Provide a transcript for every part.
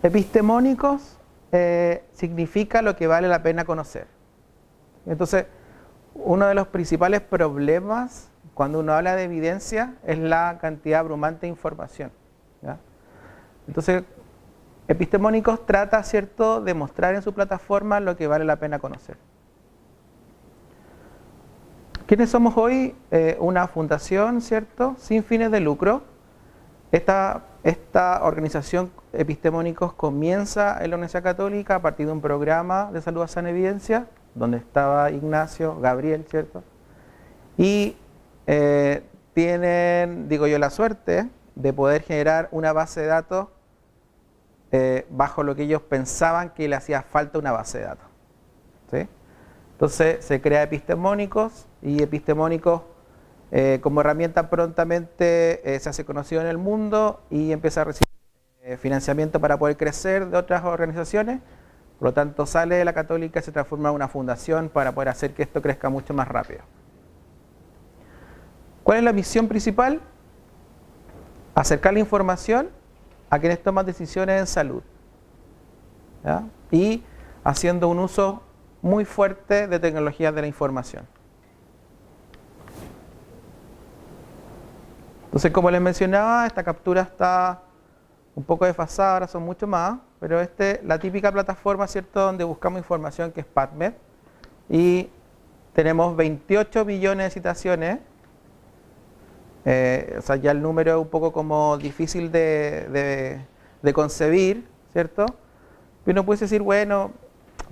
Epistemónicos significa lo que vale la pena conocer. Entonces, uno de los principales problemas cuando uno habla de evidencia es la cantidad abrumante de información, ¿ya? Entonces, Epistemónicos trata, ¿cierto?, de mostrar en su plataforma lo que vale la pena conocer. ¿Quiénes somos hoy? Una fundación, ¿cierto?, sin fines de lucro. Esta organización Epistemónicos comienza en la Universidad Católica a partir de un programa de salud basada en evidencia, donde estaba Ignacio, Gabriel, ¿cierto? Y tienen, digo yo, la suerte de poder generar una base de datos bajo lo que ellos pensaban que le hacía falta una base de datos, ¿sí? Entonces se crea Epistemónicos y Epistemónicos como herramienta prontamente se hace conocido en el mundo y empieza a recibir financiamiento para poder crecer de otras organizaciones. Por lo tanto, sale de la Católica y se transforma en una fundación para poder hacer que esto crezca mucho más rápido. ¿Cuál es la misión principal? Acercar la información a quienes toman decisiones en salud, ¿ya? Y haciendo un uso muy fuerte de tecnologías de la información. Entonces, como les mencionaba, esta captura está un poco desfasada, ahora son mucho más, pero la típica plataforma, ¿cierto?, donde buscamos información, que es PubMed, y tenemos 28 millones de citaciones. O sea, ya el número es un poco como difícil de concebir, ¿cierto? Pero uno puede decir, bueno,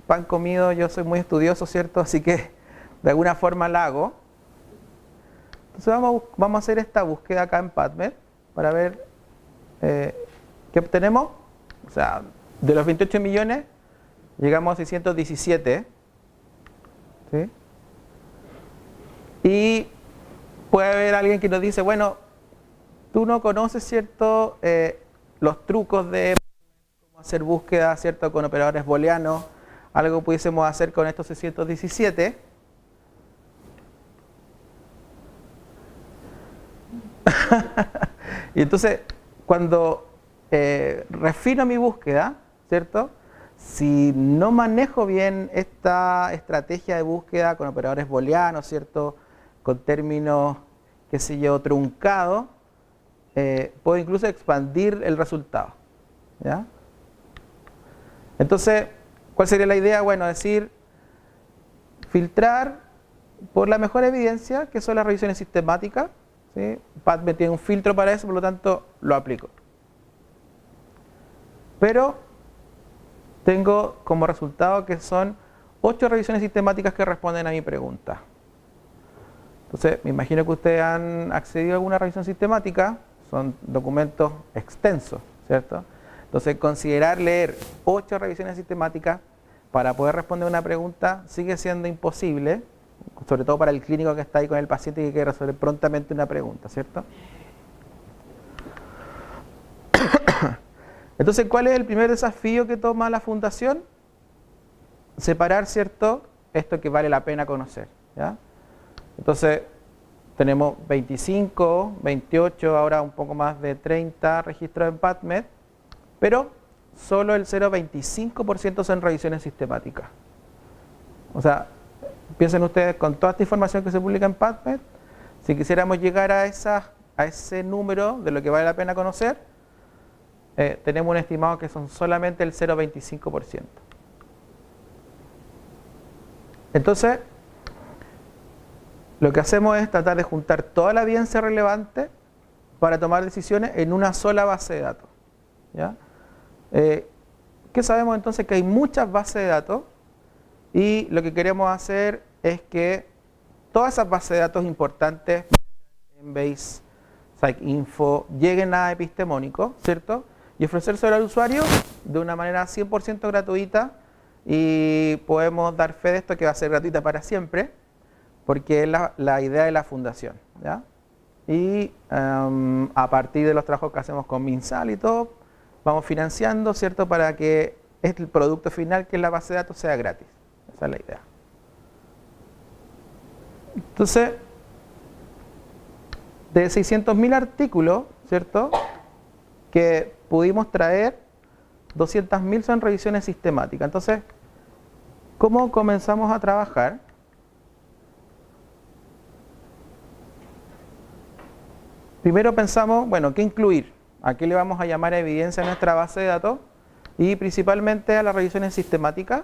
pan comido, yo soy muy estudioso, ¿cierto? Así que de alguna forma la hago. Entonces vamos a hacer esta búsqueda acá en PubMed para ver qué obtenemos. O sea, de los 28 millones llegamos a 617, ¿sí? Y puede haber alguien que nos dice, bueno, tú no conoces, ¿cierto?, los trucos de cómo hacer búsqueda, ¿cierto?, con operadores booleanos, algo pudiésemos hacer con estos 617. Y entonces, cuando refino mi búsqueda, ¿cierto?, si no manejo bien esta estrategia de búsqueda con operadores booleanos, ¿cierto?, con términos, qué sé yo, truncados, puedo incluso expandir el resultado, ¿ya? Entonces, ¿cuál sería la idea? Bueno, decir, filtrar por la mejor evidencia, que son las revisiones sistemáticas, ¿sí? PubMed tiene un filtro para eso, por lo tanto, lo aplico. Pero tengo como resultado que son 8 revisiones sistemáticas que responden a mi pregunta. Entonces, me imagino que ustedes han accedido a alguna revisión sistemática, son documentos extensos, ¿cierto? Entonces, considerar leer 8 revisiones sistemáticas para poder responder una pregunta sigue siendo imposible, sobre todo para el clínico que está ahí con el paciente y que quiere resolver prontamente una pregunta, ¿cierto? Entonces, ¿cuál es el primer desafío que toma la fundación? Separar, ¿cierto?, esto que vale la pena conocer, ¿ya? Entonces, tenemos 25, 28, ahora un poco más de 30 registros en PubMed, pero solo el 0,25% son revisiones sistemáticas. O sea, piensen ustedes, con toda esta información que se publica en PubMed, si quisiéramos llegar a ese número de lo que vale la pena conocer, tenemos un estimado que son solamente el 0,25%. Entonces, lo que hacemos es tratar de juntar toda la evidencia relevante para tomar decisiones en una sola base de datos, ¿ya? ¿Qué sabemos entonces? Que hay muchas bases de datos y lo que queremos hacer es que todas esas bases de datos importantes, Embase, PsycInfo, lleguen a Epistemónicos, ¿cierto? Y ofrecérselo al usuario de una manera 100% gratuita, y podemos dar fe de esto que va a ser gratuita para siempre, porque es la idea de la fundación, ¿ya? Y a partir de los trabajos que hacemos con MinSal y todo, vamos financiando, ¿cierto?, para que el producto final, que es la base de datos, sea gratis. Esa es la idea. Entonces, de 600.000 artículos, ¿cierto?, que pudimos traer, 200.000 son revisiones sistemáticas. Entonces, ¿cómo comenzamos a trabajar? Primero pensamos, bueno, ¿qué incluir? ¿A qué le vamos a llamar evidencia a nuestra base de datos? Y principalmente a las revisiones sistemáticas,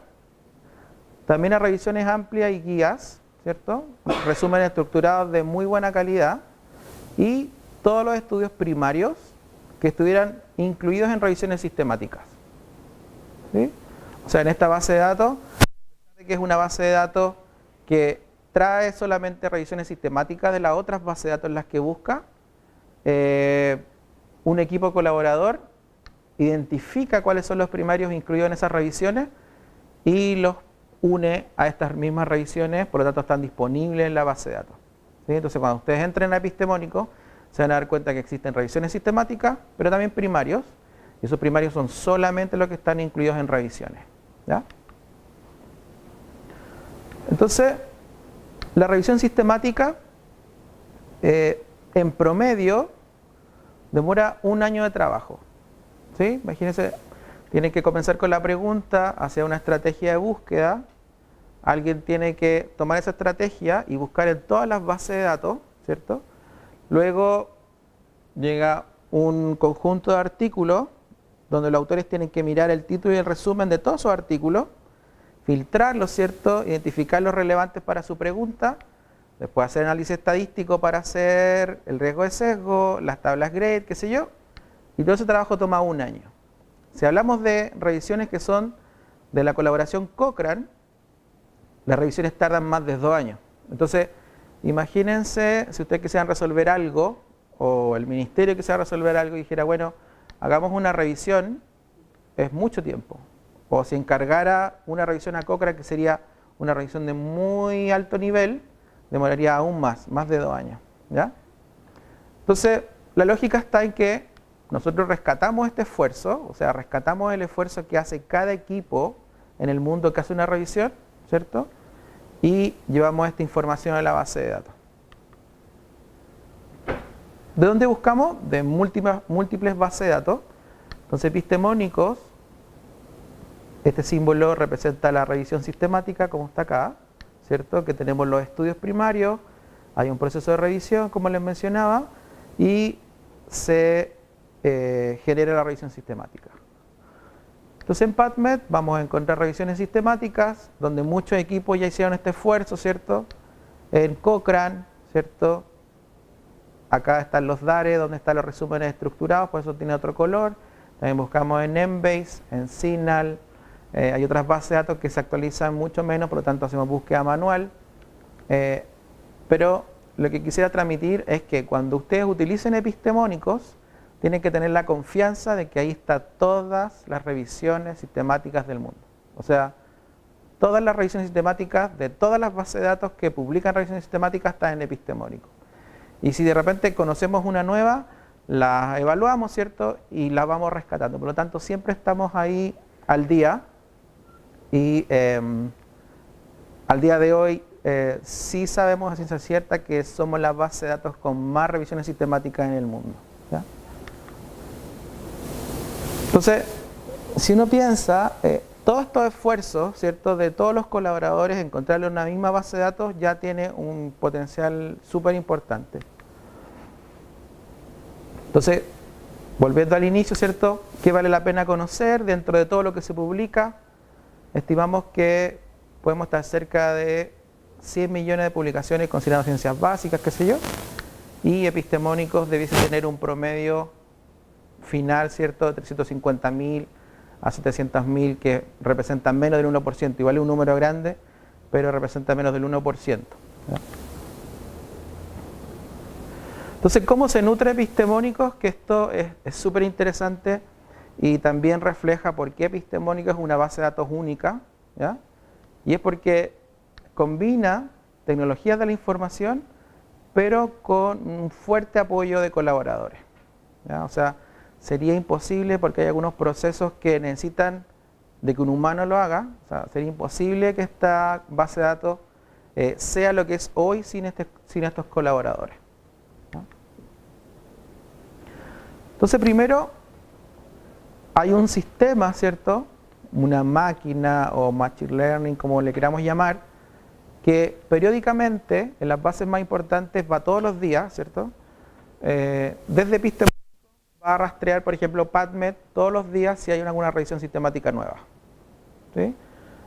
también a revisiones amplias y guías, ¿cierto? Resúmenes estructurados de muy buena calidad y todos los estudios primarios que estuvieran incluidos en revisiones sistemáticas. ¿Sí? O sea, en esta base de datos, que es una base de datos que trae solamente revisiones sistemáticas de las otras bases de datos en las que busca, un equipo colaborador identifica cuáles son los primarios incluidos en esas revisiones y los une a estas mismas revisiones, por lo tanto están disponibles en la base de datos. ¿Sí? Entonces cuando ustedes entren a Epistemónico se van a dar cuenta que existen revisiones sistemáticas, pero también primarios, y esos primarios son solamente los que están incluidos en revisiones. ¿Ya? Entonces, la revisión sistemática en promedio demora 1 año de trabajo. ¿Sí? Imagínense, tienen que comenzar con la pregunta hacia una estrategia de búsqueda. Alguien tiene que tomar esa estrategia y buscar en todas las bases de datos, ¿cierto? Luego llega un conjunto de artículos donde los autores tienen que mirar el título y el resumen de todos esos artículos, filtrarlos, ¿cierto? Identificar los relevantes para su pregunta, después hacer análisis estadístico para hacer el riesgo de sesgo, las tablas grade, qué sé yo, y todo ese trabajo toma 1 año. Si hablamos de revisiones que son de la colaboración Cochrane, las revisiones tardan más de 2 años. Entonces, imagínense si ustedes quisieran resolver algo, o el ministerio quisiera resolver algo y dijera, bueno, hagamos una revisión, es mucho tiempo. O si encargara una revisión a Cochrane, que sería una revisión de muy alto nivel, demoraría aún más de 2 años. ¿Ya? Entonces, la lógica está en que nosotros rescatamos este esfuerzo, o sea, rescatamos el esfuerzo que hace cada equipo en el mundo que hace una revisión, ¿cierto? Y llevamos esta información a la base de datos. ¿De dónde buscamos? De múltiples bases de datos. Entonces, epistemónicos, este símbolo representa la revisión sistemática, como está acá, ¿cierto? Que tenemos los estudios primarios, hay un proceso de revisión, como les mencionaba, y se genera la revisión sistemática. Entonces en PubMed vamos a encontrar revisiones sistemáticas, donde muchos equipos ya hicieron este esfuerzo, ¿cierto? En Cochrane, ¿cierto? Acá están los DARE, donde están los resúmenes estructurados, por eso tiene otro color. También buscamos en Embase, en Signal. Hay otras bases de datos que se actualizan mucho menos, por lo tanto hacemos búsqueda manual. Pero lo que quisiera transmitir es que cuando ustedes utilicen epistemónicos, tienen que tener la confianza de que ahí están todas las revisiones sistemáticas del mundo. O sea, todas las revisiones sistemáticas de todas las bases de datos que publican revisiones sistemáticas están en epistemónico. Y si de repente conocemos una nueva, la evaluamos, ¿cierto? Y la vamos rescatando. Por lo tanto, siempre estamos ahí al día. Y al día de hoy sí sabemos a ciencia cierta que somos la base de datos con más revisiones sistemáticas en el mundo. ¿Ya? Entonces, si uno piensa, todos estos esfuerzos, ¿cierto?, de todos los colaboradores, encontrarle una misma base de datos ya tiene un potencial súper importante. Entonces, volviendo al inicio, ¿cierto?, ¿qué vale la pena conocer dentro de todo lo que se publica? Estimamos que podemos estar cerca de 100 millones de publicaciones considerando ciencias básicas, qué sé yo, y epistemónicos debiesen tener un promedio final, ¿cierto?, de 350.000 a 700.000, que representan menos del 1%, igual es un número grande, pero representa menos del 1%. ¿Ya? Entonces, ¿cómo se nutre epistemónicos? Que esto es súper interesante y también refleja por qué epistemónico es una base de datos única, ¿ya? Y es porque combina tecnologías de la información, pero con un fuerte apoyo de colaboradores, ¿ya? O sea, sería imposible porque hay algunos procesos que necesitan de que un humano lo haga. O sea, sería imposible que esta base de datos sea lo que es hoy sin estos colaboradores, ¿no? Entonces, primero, hay un sistema, ¿cierto? Una máquina o machine learning, como le queramos llamar, que periódicamente en las bases más importantes va todos los días, ¿cierto? Desde epistemológico va a rastrear, por ejemplo, PubMed todos los días si hay alguna revisión sistemática nueva. ¿Sí?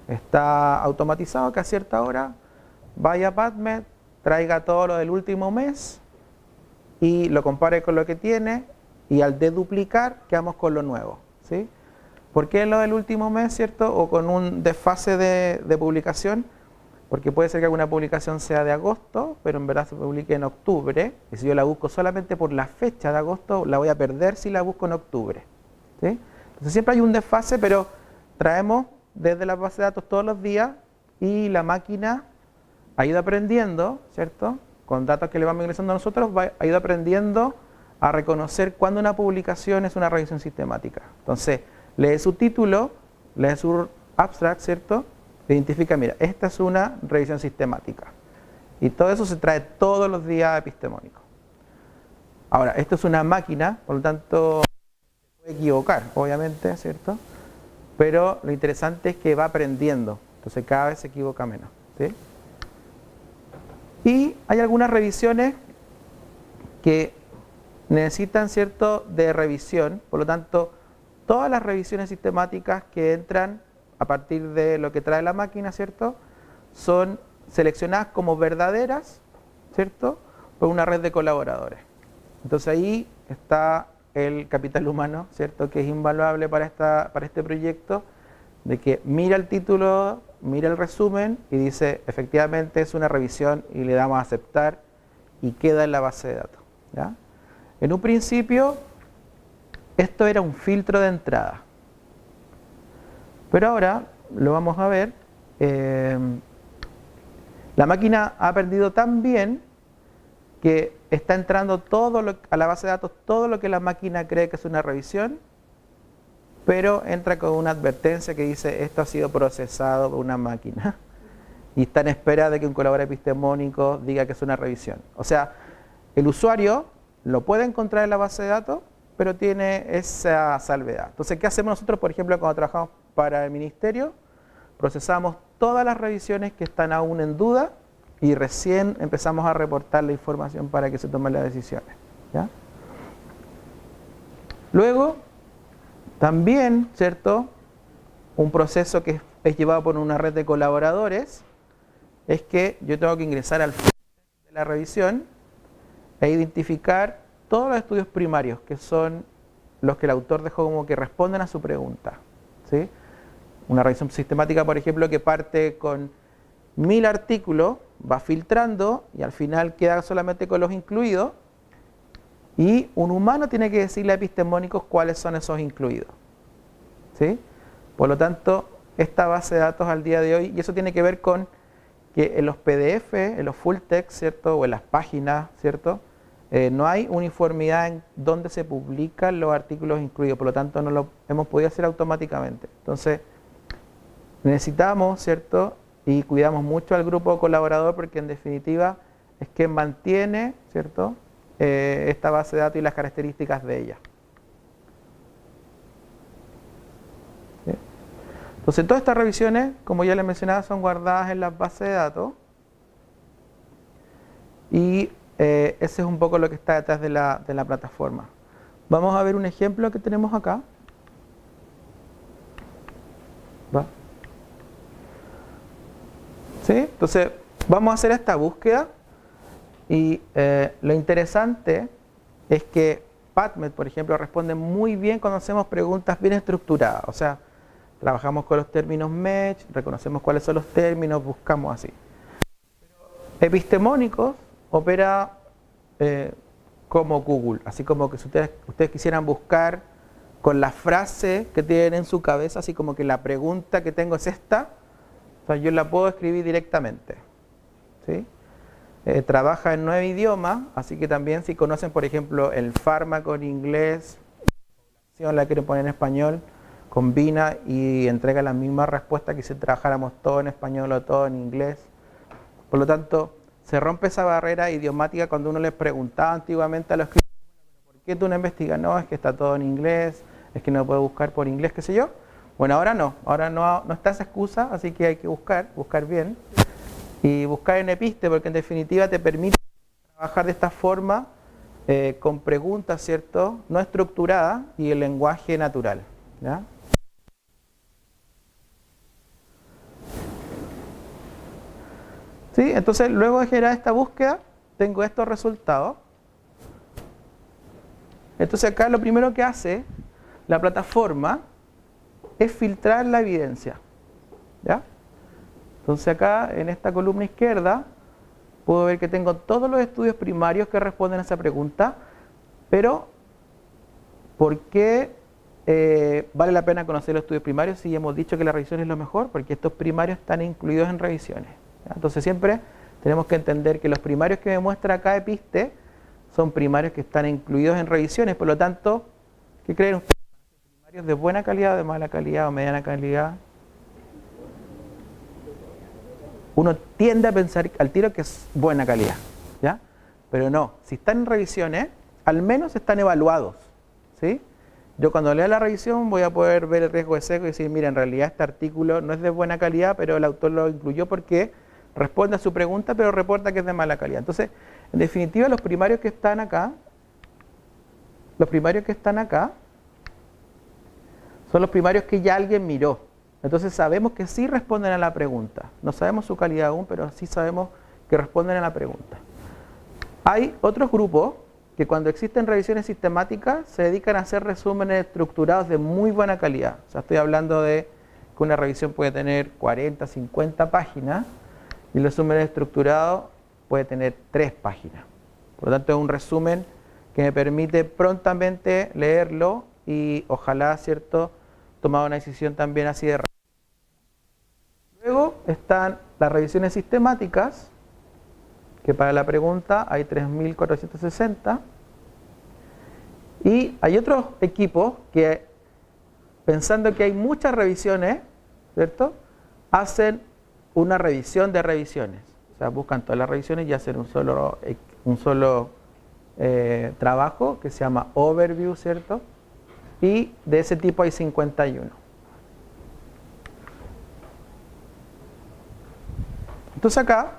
Está automatizado que a cierta hora vaya a PubMed, traiga todo lo del último mes y lo compare con lo que tiene, y al deduplicar quedamos con lo nuevo. ¿Sí? ¿Por qué lo del último mes, cierto? O con un desfase de publicación, porque puede ser que alguna publicación sea de agosto, pero en verdad se publique en octubre, y si yo la busco solamente por la fecha de agosto, la voy a perder si la busco en octubre. ¿Sí? Entonces siempre hay un desfase, pero traemos desde la base de datos todos los días, y la máquina ha ido aprendiendo, ¿cierto? Con datos que le vamos ingresando a nosotros, ha ido aprendiendo a reconocer cuándo una publicación es una revisión sistemática. Entonces, lee su título, lee su abstract, ¿cierto? Identifica, mira, esta es una revisión sistemática. Y todo eso se trae todos los días a epistemónico. Ahora, esto es una máquina, por lo tanto, se puede equivocar, obviamente, ¿cierto? Pero lo interesante es que va aprendiendo. Entonces, cada vez se equivoca menos. ¿Sí? Y hay algunas revisiones que necesitan, ¿cierto?, de revisión. Por lo tanto, todas las revisiones sistemáticas que entran a partir de lo que trae la máquina, ¿cierto?, son seleccionadas como verdaderas, ¿cierto?, por una red de colaboradores. Entonces ahí está el capital humano, ¿cierto?, que es invaluable para este proyecto, de que mira el título, mira el resumen y dice, efectivamente es una revisión, y le damos a aceptar y queda en la base de datos. ¿Ya? En un principio, esto era un filtro de entrada. Pero ahora, lo vamos a ver, la máquina ha aprendido tan bien que está entrando a la base de datos todo lo que la máquina cree que es una revisión, pero entra con una advertencia que dice, esto ha sido procesado por una máquina, y está en espera de que un colaborador epistemónico diga que es una revisión. O sea, el usuario lo puede encontrar en la base de datos, pero tiene esa salvedad. Entonces, ¿qué hacemos nosotros, por ejemplo, cuando trabajamos para el ministerio? Procesamos todas las revisiones que están aún en duda y recién empezamos a reportar la información para que se tomen las decisiones. ¿Ya? Luego, también, ¿cierto?, un proceso que es llevado por una red de colaboradores es que yo tengo que ingresar al frente de la revisión e identificar todos los estudios primarios, que son los que el autor dejó como que responden a su pregunta. ¿Sí? Una revisión sistemática, por ejemplo, que parte con 1000 artículos, va filtrando y al final queda solamente con los incluidos, y un humano tiene que decirle a epistemónicos cuáles son esos incluidos. ¿Sí? Por lo tanto, esta base de datos al día de hoy, y eso tiene que ver con que en los PDF, en los full text, ¿cierto?, o en las páginas, ¿cierto?, no hay uniformidad en dónde se publican los artículos incluidos, por lo tanto no lo hemos podido hacer automáticamente. Entonces, necesitamos, ¿cierto?, y cuidamos mucho al grupo colaborador, porque en definitiva es quien mantiene, ¿cierto?, esta base de datos y las características de ella. ¿Sí? Entonces, todas estas revisiones, como ya les mencionaba, son guardadas en las bases de datos, y ese es un poco lo que está detrás de la plataforma. Vamos a ver un ejemplo que tenemos acá. ¿Va? ¿Sí? Entonces, vamos a hacer esta búsqueda, y lo interesante es que PubMed, por ejemplo, responde muy bien cuando hacemos preguntas bien estructuradas. O sea, trabajamos con los términos MESH, reconocemos cuáles son los términos, buscamos así. Epistemónicos opera como Google, así como que si ustedes quisieran buscar con la frase que tienen en su cabeza, así como que la pregunta que tengo es esta, o sea, yo la puedo escribir directamente. ¿Sí? Trabaja en 9 idiomas, así que también si conocen, por ejemplo, el fármaco en inglés, la quieren poner en español, combina y entrega la misma respuesta que si trabajáramos todo en español o todo en inglés. Por lo tanto, se rompe esa barrera idiomática cuando uno les preguntaba antiguamente a los escritores, ¿por qué tú no investigas? No, es que está todo en inglés, es que no puedo buscar por inglés, qué sé yo. Bueno, ahora no está esa excusa, así que hay que buscar bien. Y buscar en Episte, porque en definitiva te permite trabajar de esta forma, con preguntas, ¿cierto? No estructuradas y el lenguaje natural, ¿ya? ¿Sí? Entonces, luego de generar esta búsqueda, tengo estos resultados. Entonces acá lo primero que hace la plataforma es filtrar la evidencia, ¿ya? Entonces acá en esta columna izquierda puedo ver que tengo todos los estudios primarios que responden a esa pregunta, pero ¿por qué vale la pena conocer los estudios primarios si hemos dicho que la revisión es lo mejor? Porque estos primarios están incluidos en revisiones, ¿ya? Entonces siempre tenemos que entender que los primarios que me muestra acá Episte son primarios que están incluidos en revisiones, por lo tanto, ¿qué creen ustedes? ¿Primarios de buena calidad, de mala calidad o mediana calidad? Uno tiende a pensar al tiro que es buena calidad, ¿ya? Pero no, si están en revisiones, al menos están evaluados, ¿sí? Yo cuando lea la revisión voy a poder ver el riesgo de sesgo y decir, mira, en realidad este artículo no es de buena calidad, pero el autor lo incluyó porque responde a su pregunta, pero reporta que es de mala calidad. Entonces, en definitiva, los primarios que están acá son los primarios que ya alguien miró. Entonces sabemos que sí responden a la pregunta. No sabemos su calidad aún, pero sí sabemos que responden a la pregunta. Hay otros grupos que cuando existen revisiones sistemáticas se dedican a hacer resúmenes estructurados de muy buena calidad. O sea, estoy hablando de que una revisión puede tener 40, 50 páginas y el resumen estructurado puede tener 3 páginas. Por lo tanto, es un resumen que me permite prontamente leerlo y ojalá, ¿cierto?, tomar una decisión también así de rápido. Luego están las revisiones sistemáticas, que para la pregunta hay 3.460. Y hay otros equipos que, pensando que hay muchas revisiones, ¿cierto?, hacen una revisión de revisiones. O sea, buscan todas las revisiones y hacen un solo trabajo que se llama overview, ¿cierto? Y de ese tipo hay 51. Entonces acá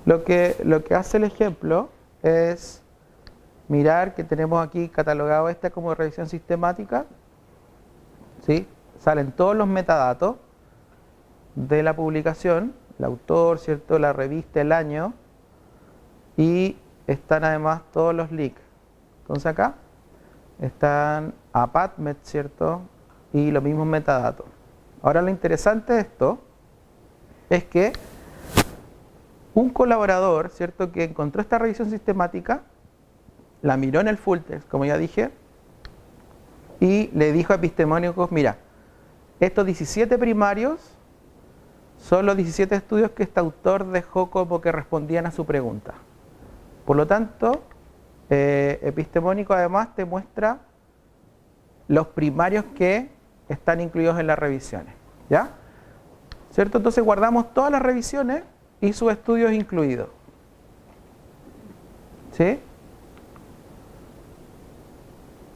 lo que hace el ejemplo es mirar que tenemos aquí catalogado esta como revisión sistemática, ¿sí? Salen todos los metadatos de la publicación, el autor, ¿cierto?, la revista, el año, y están además todos los links. Entonces acá están a PubMed, ¿cierto?, y los mismos metadatos. Ahora lo interesante de esto es que un colaborador, ¿cierto?, que encontró esta revisión sistemática, la miró en el full text, como ya dije, y le dijo a epistemónicos, mira, estos 17 primarios son los 17 estudios que este autor dejó como que respondían a su pregunta. Por lo tanto, epistemónico además te muestra los primarios que están incluidos en las revisiones, ¿ya? ¿Cierto? Entonces guardamos todas las revisiones y sus estudios incluidos, ¿sí?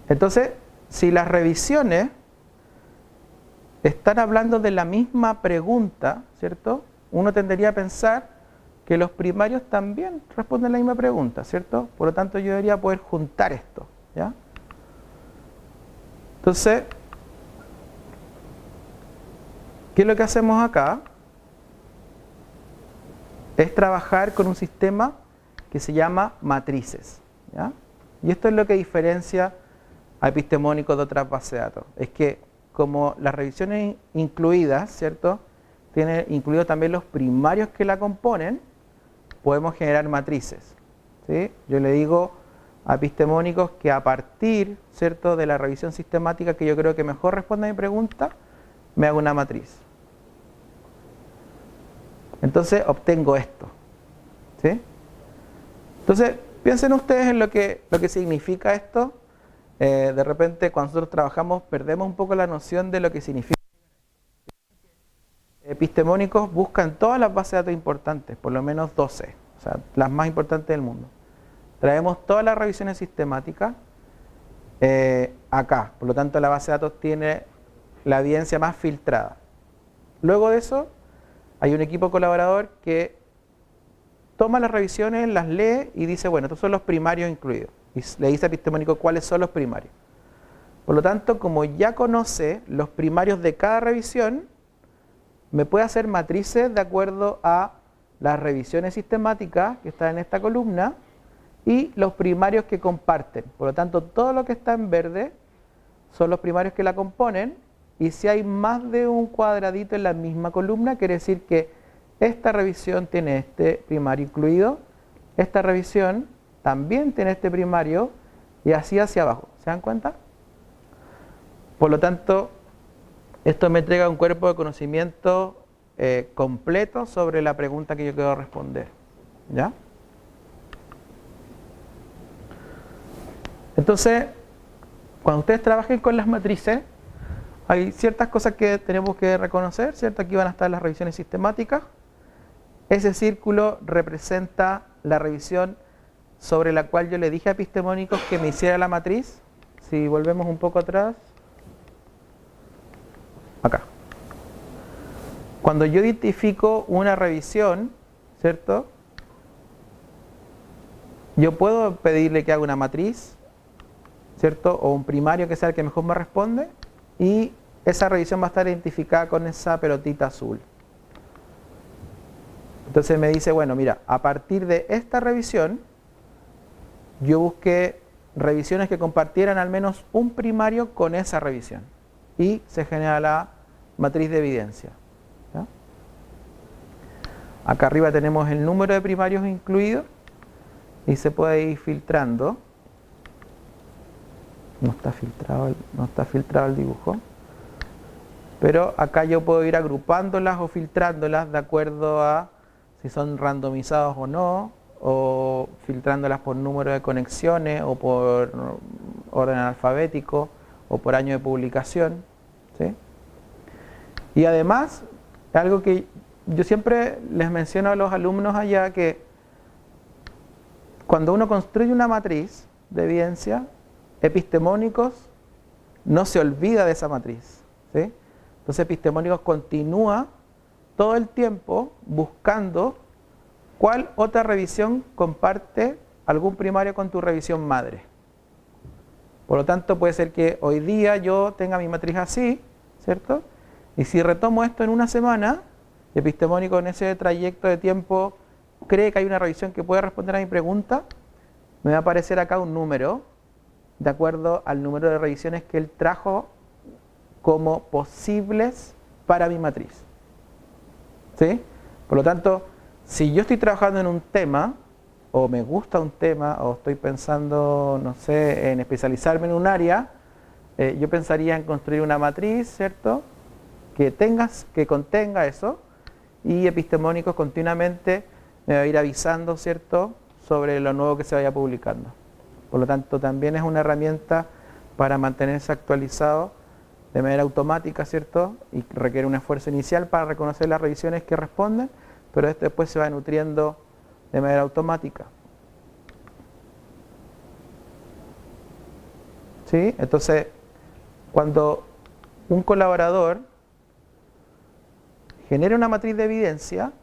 Entonces, si las revisiones están hablando de la misma pregunta, ¿cierto?, uno tendería a pensar que los primarios también responden la misma pregunta, ¿cierto? Por lo tanto, yo debería poder juntar esto, ¿ya? Entonces, ¿qué es lo que hacemos acá? Es trabajar con un sistema que se llama matrices, ¿ya? Y esto es lo que diferencia a epistemónicos de otras bases de datos. Es que como las revisiones incluidas, ¿cierto?, tienen incluidos también los primarios que la componen, podemos generar matrices, ¿sí? Yo le digo a epistemónicos que a partir, ¿cierto?, de la revisión sistemática que yo creo que mejor responde a mi pregunta, me hago una matriz. Entonces obtengo esto, ¿sí? Entonces, piensen ustedes en lo que significa esto. De repente, cuando nosotros trabajamos, perdemos un poco la noción de lo que significa. Epistemónicos buscan todas las bases de datos importantes, por lo menos 12, o sea, las más importantes del mundo. Traemos todas las revisiones sistemáticas, acá. Por lo tanto, la base de datos tiene la evidencia más filtrada. Luego de eso, hay un equipo colaborador que toma las revisiones, las lee y dice, bueno, estos son los primarios incluidos. Y le dice a epistemónico cuáles son los primarios. Por lo tanto, como ya conoce los primarios de cada revisión, me puede hacer matrices de acuerdo a las revisiones sistemáticas que están en esta columna y los primarios que comparten. Por lo tanto, todo lo que está en verde son los primarios que la componen, y si hay más de un cuadradito en la misma columna, quiere decir que esta revisión tiene este primario incluido, esta revisión también tiene este primario, y así hacia abajo. ¿Se dan cuenta? Por lo tanto, esto me entrega un cuerpo de conocimiento completo sobre la pregunta que yo quiero responder. ¿Ya? Entonces, cuando ustedes trabajen con las matrices, hay ciertas cosas que tenemos que reconocer, ¿cierto? Aquí van a estar las revisiones sistemáticas. Ese círculo representa la revisión sobre la cual yo le dije a epistemónicos que me hiciera la matriz. Si volvemos un poco atrás, acá. Cuando yo identifico una revisión, ¿cierto? Yo puedo pedirle que haga una matriz, ¿cierto? O un primario que sea el que mejor me responde, y esa revisión va a estar identificada con esa pelotita azul. Entonces me dice, bueno, mira, a partir de esta revisión, yo busqué revisiones que compartieran al menos un primario con esa revisión. Y se genera la matriz de evidencia. ¿Ya? Acá arriba tenemos el número de primarios incluidos y se puede ir filtrando. No está filtrado el dibujo. Pero acá yo puedo ir agrupándolas o filtrándolas de acuerdo a si son randomizados o no, o filtrándolas por número de conexiones, o por orden alfabético, o por año de publicación. ¿Sí? Y además, algo que yo siempre les menciono a los alumnos allá, que cuando uno construye una matriz de evidencia, epistemónicos no se olvida de esa matriz. ¿Sí? Entonces epistemónicos continúa todo el tiempo buscando cuál otra revisión comparte algún primario con tu revisión madre. Por lo tanto, puede ser que hoy día yo tenga mi matriz así, ¿cierto? Y si retomo esto en una semana, el epistemónico en ese trayecto de tiempo cree que hay una revisión que puede responder a mi pregunta, me va a aparecer acá un número, de acuerdo al número de revisiones que él trajo como posibles para mi matriz. ¿Sí? Por lo tanto, si yo estoy trabajando en un tema, o me gusta un tema, o estoy pensando, no sé, en especializarme en un área, yo pensaría en construir una matriz, ¿cierto? Que contenga eso, y epistemónicos continuamente me va a ir avisando, ¿cierto?, sobre lo nuevo que se vaya publicando. Por lo tanto, también es una herramienta para mantenerse actualizado de manera automática, ¿cierto? Y requiere un esfuerzo inicial para reconocer las revisiones que responden, pero esto después se va nutriendo de manera automática. ¿Sí? Entonces, cuando un colaborador genera una matriz de evidencia,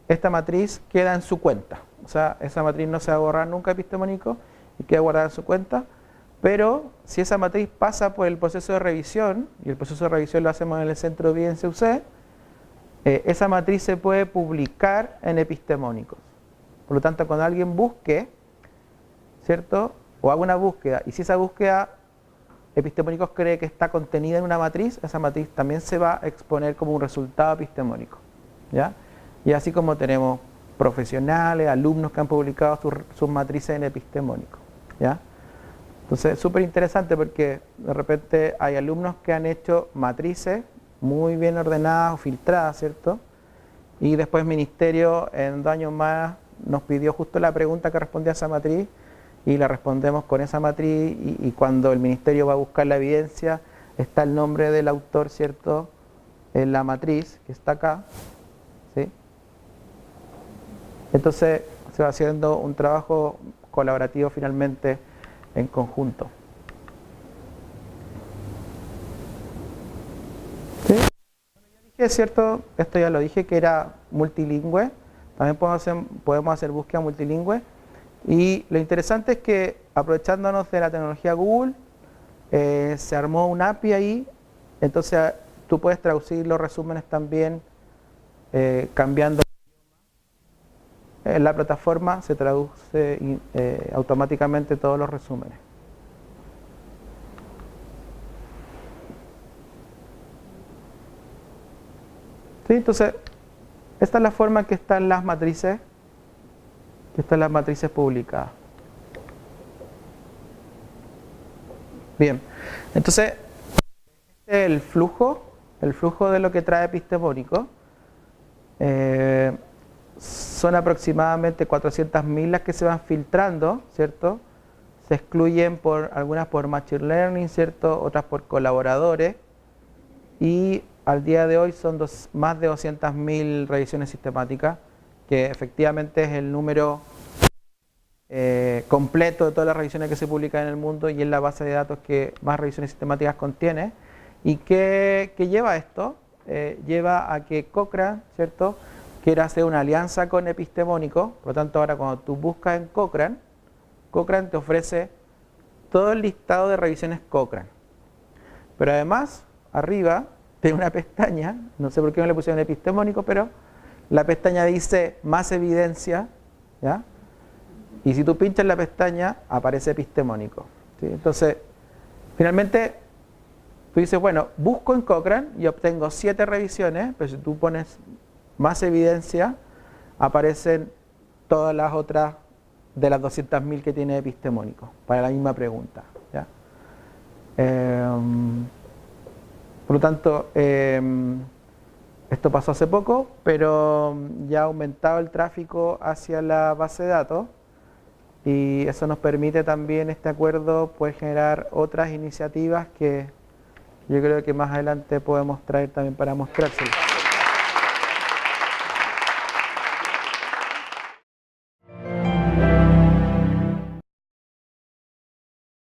esta matriz queda en su cuenta. O sea, esa matriz no se va a borrar nunca epistemónico y queda guardada en su cuenta. Pero si esa matriz pasa por el proceso de revisión, y el proceso de revisión lo hacemos en el Centro de Evidencia UC, esa matriz se puede publicar en epistemónicos. Por lo tanto, cuando alguien busque, ¿cierto?, o haga una búsqueda, y si esa búsqueda epistemónicos cree que está contenida en una matriz, esa matriz también se va a exponer como un resultado epistemónico. ¿Ya? Y así como tenemos profesionales, alumnos que han publicado sus matrices en epistemónicos. ¿Ya? Entonces, súper interesante porque de repente hay alumnos que han hecho matrices muy bien ordenadas o filtradas, ¿cierto? Y después el ministerio en 2 años más nos pidió justo la pregunta que respondía a esa matriz y la respondemos con esa matriz y cuando el ministerio va a buscar la evidencia está el nombre del autor, ¿cierto?, en la matriz que está acá, ¿sí? Entonces se va haciendo un trabajo colaborativo finalmente en conjunto. Es cierto, esto ya lo dije, que era multilingüe. También podemos hacer búsqueda multilingüe. Y lo interesante es que, aprovechándonos de la tecnología Google, se armó un API ahí. Entonces tú puedes traducir los resúmenes también cambiando. En la plataforma se traduce automáticamente todos los resúmenes. ¿Sí? Entonces, esta es la forma en que están las matrices, publicadas. Bien, entonces, este es el flujo de lo que trae epistemónico. Son aproximadamente 400.000 las que se van filtrando, ¿cierto? Se excluyen algunas por Machine Learning, ¿cierto? Otras por colaboradores. Y al día de hoy son más de 200.000 revisiones sistemáticas, que efectivamente es el número completo de todas las revisiones que se publican en el mundo y es la base de datos que más revisiones sistemáticas contiene. ¿Y qué lleva esto? Lleva a que Cochrane, ¿cierto?, quiera hacer una alianza con Epistemónico. Por lo tanto, ahora cuando tú buscas en Cochrane, Cochrane te ofrece todo el listado de revisiones Cochrane. Pero además, arriba tiene una pestaña, no sé por qué no le pusieron Epistemónico, pero la pestaña dice más evidencia, ¿ya? Y si tú pinchas la pestaña, aparece Epistemónico, ¿sí? Entonces, finalmente, tú dices, bueno, busco en Cochrane y obtengo 7 revisiones, pero si tú pones más evidencia, aparecen todas las otras de las 200.000 que tiene Epistemónico para la misma pregunta, ¿ya? Por lo tanto, esto pasó hace poco, pero ya ha aumentado el tráfico hacia la base de datos y eso nos permite también, este acuerdo, poder generar otras iniciativas que yo creo que más adelante podemos traer también para mostrárselas.